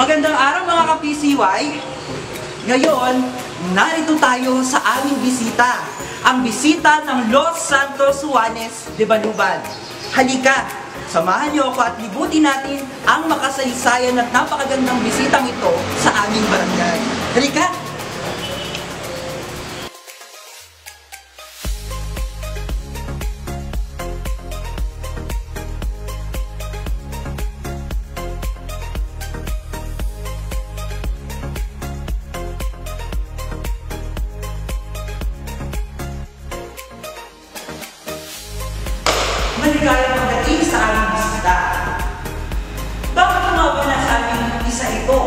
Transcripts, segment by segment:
Magandang araw mga ka-PCY! Ngayon, narito tayo sa aming bisita. Ang bisita ng Los Santos Juanes de Balubad. Halika, samahan niyo ako at libutin natin ang makasaysayan at napakagandang bisitang ito sa aming barangay. Halika! Maligayang pagdating sa aming bisita. Bakit nga ba nasabing isa ito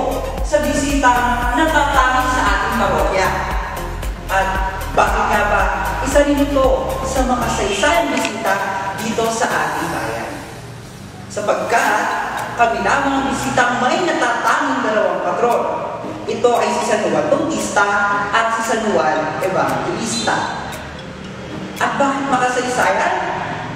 sa bisitang natatangi sa ating parokya? At bakit nga ba isa rin ito sa makasaysayang bisita dito sa ating bayan? Sapagkat kami lamang ang bisitang may natatanging dalawang patron. Ito ay si San Juan Bautista at si San Juan Evangelista. At bakit makasaysayan?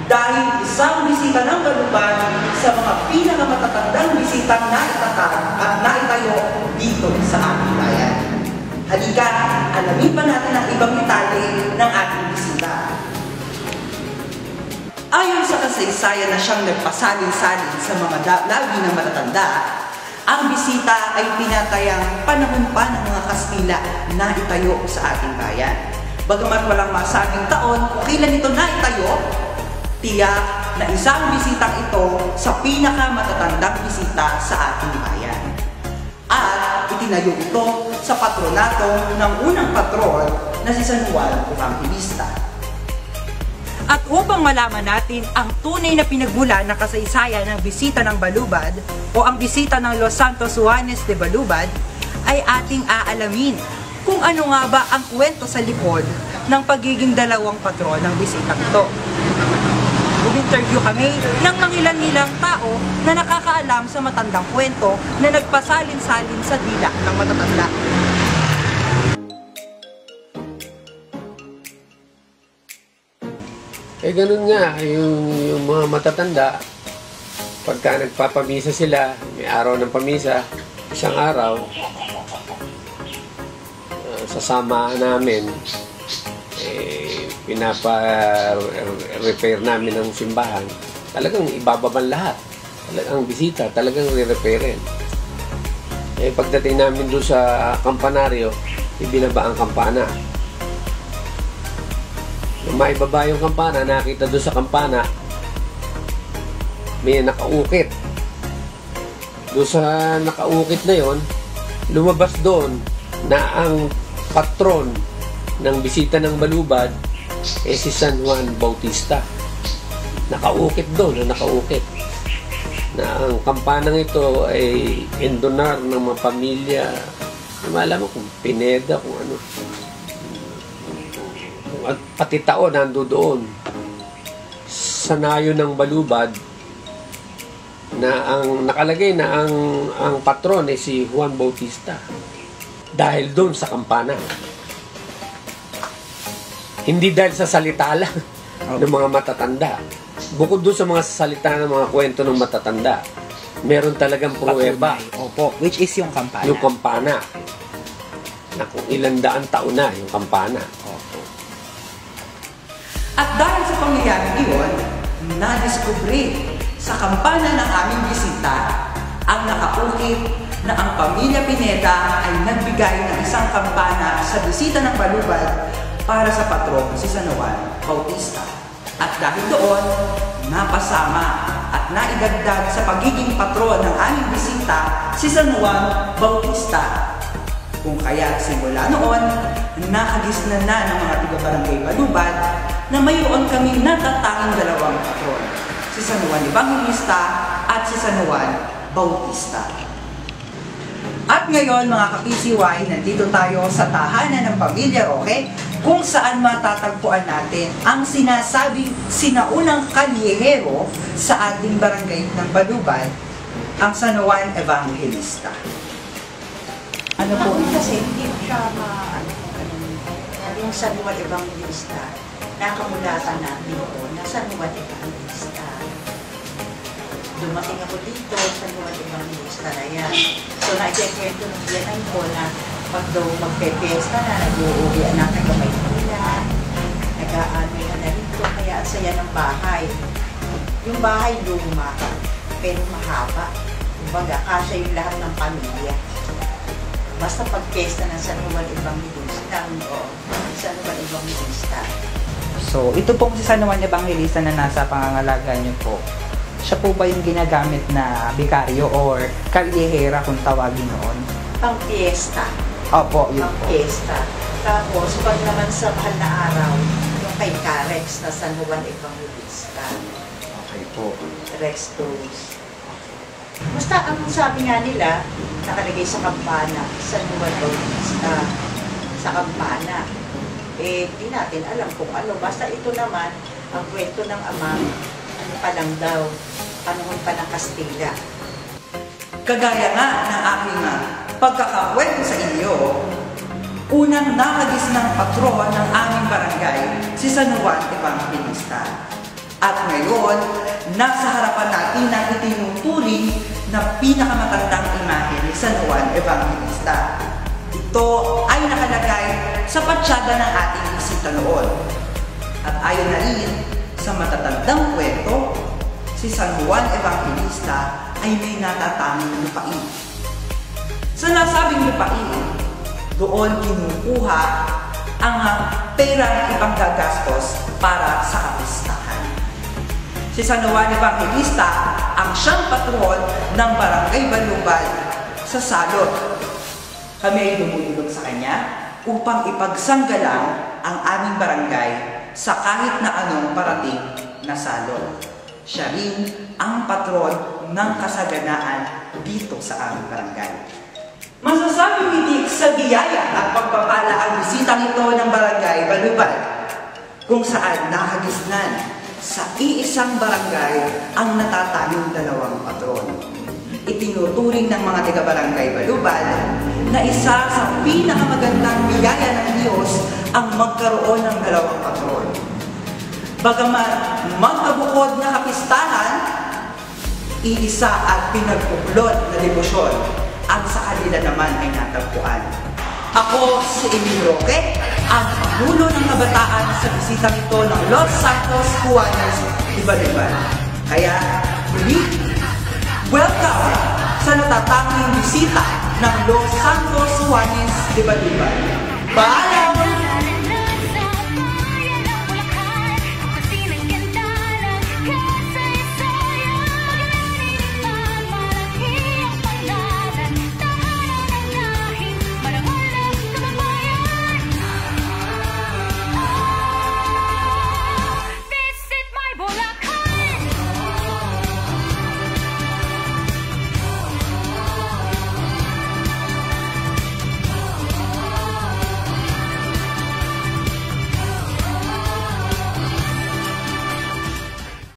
Dahil isang bisita ng Balubad sa mga pinakamatatandang bisitang naitatag at naitayo dito sa ating bayan. Halika, alamin pa natin ang ibang detalye ng ating bisita. Ayon sa kasaysayan na siyang nagpasalin-salin sa mga labi ng matatanda, ang bisita ay pinatayang panahon pa ng mga Kastila na itayo sa ating bayan. Bagamat walang masabing taon kung kailan ito naitayo, tiyak na isang bisitang ito sa pinakamatatandang bisita sa ating bayan. At itinayo ito sa patronato ng unang patron na si San Juan Evangelista. At upang malaman natin ang tunay na pinagmulan na kasaysayan ng bisita ng Balubad o ang bisita ng Los Santos Juanes de Balubad, ay ating aalamin kung ano nga ba ang kwento sa likod ng pagiging dalawang patron ng bisitang ito. Interview kami ng mangilan-ilang tao na nakakaalam sa matandang kwento na nagpasalin-salin sa dila ng matatanda. Ganun nga, yung mga matatanda, pagka nagpapamisa sila, may araw ng pamisa, isang araw, sasama namin, pinapa-repair namin ng simbahan, talagang ibababan lahat. Talagang bisita, talagang re-repairin. Pagdating namin doon sa kampanaryo, ibinaba ang kampana. Nung maibaba yung kampana, nakita doon sa kampana, may nakaukit. Doon sa nakaukit na yon, lumabas doon na ang patron ng bisita ng Balubad si San Juan Bautista. Nakaukit doon, nakaukit na ang kampanang ito ay indonar ng mga pamilya, hindi alam mo kung Pineda, kung ano, at pati tao nando doon sa nayo ng Balubad na ang nakalagay na ang patron ay si Juan Bautista dahil doon sa kampana. Hindi dahil sa salita lang ng mga matatanda. Bukod doon sa mga salita ng mga kwento ng matatanda, meron talagang pruweba. Opo, which is yung kampana. Yung kampana. Na kung ilang daan taon na yung kampana. Opo. At dahil sa pangyayaring iyon, nadiskubre sa kampana ng aming bisita ang nakaukit na ang pamilya Pineda ay nagbigay ng isang kampana sa bisita ng Balubad para sa patron si San Juan Bautista. At dahil doon, napasama at naidagdag sa pagiging patron ng aming bisita si San Juan Bautista. Kung kaya simula noon, nakagisnan na ng mga tiga-barangay Balubad na mayroon kaming natatanging dalawang patron, si San Juan Evangelista at si San Juan Bautista. At ngayon mga ka-PCY, nandito tayo sa tahanan ng Pamilya Roque kung saan matatagpuan natin ang sinasabing sinaunang kalyehero sa ating barangay ng Balubad, ang San Juan Evangelista. Ano po? Kasi hindi siya yung San Juan Evangelista, nakamulatan namin po na San Juan Evangelista. dumating ako dito sa Juan Evangelista na yan. So, na-kwento ng biyanan ko na pag daw magpe-fiesta na, nag-uuwi na taga Maynila, nag-aano na rito, kaya ang saya ng bahay. Yung bahay luma, pero mahaba. Kumbaga, kasya yung lahat ng pamilya. Basta pag-fiesta ng San Juan Evangelista, San Juan Evangelista. So, ito pong si San Juan Evangelista na nasa pangangalaga niyo po. Siya po ba yung ginagamit na bikaryo or kalyehera kung tawagin noon? Pang-fiesta. Opo, yun po. Pang-fiesta. Tapos, pag naman sa mahal na araw, yung kay Carex na San Juan Evangelista. Okay po. Rex Tours. Basta ang sabi nga nila, nakalagay sa kampana, San Juan Bautista, sa kampana. Di natin alam kung ano. Basta ito naman, ang kwento ng ama, ano pa lang daw, panahon pa ng Kastila. Kagaya nga ng aking pagkakakwento sa inyo, unang nakagis ng patron ng aming barangay, si San Juan Evangelista. At ngayon, nasa harapan natin ang itinuturing na pinakamatandang imahe ni San Juan Evangelista. Ito ay nakalagay sa patsyada ng ating bisita noon. At ayon na rin sa matatandang kwento, si San Juan Evangelista ay may natatanging lupain. Sa nasabing lupain, doon kinukuha ang perang ipanggagastos para sa kapistahan. Si San Juan Evangelista ang siyang patron ng Barangay Balubad sa Salot. Kami ay dumulog sa kanya upang ipagsanggalang ang aming barangay sa kahit na anong parating na salot. Siya rin ang patron ng kasaganaan dito sa aming barangay. Masasabing hitik sa biyaya at pagpapala ang bisitang ito ng Barangay Balubad, kung saan nakagisnan sa iisang barangay ang natatanging dalawang patron. Itinuturing ng mga taga-barangay Balubad na isa sa pinakamagandang biyaya ng Diyos ang magkaroon ng dalawang patron. Bagaman magkabukod na kapistahan, iisa at pinagpuplot na debosyon ang sa kanila naman ay natagpuan. Ako si Emil Roque, ang pamulo ng kabataan sa bisitang ito ng Los Santos Juanes de Balubad. Kaya, muli, welcome sa natatanging bisita ng Los Santos Juanes de Balubad. Paalam!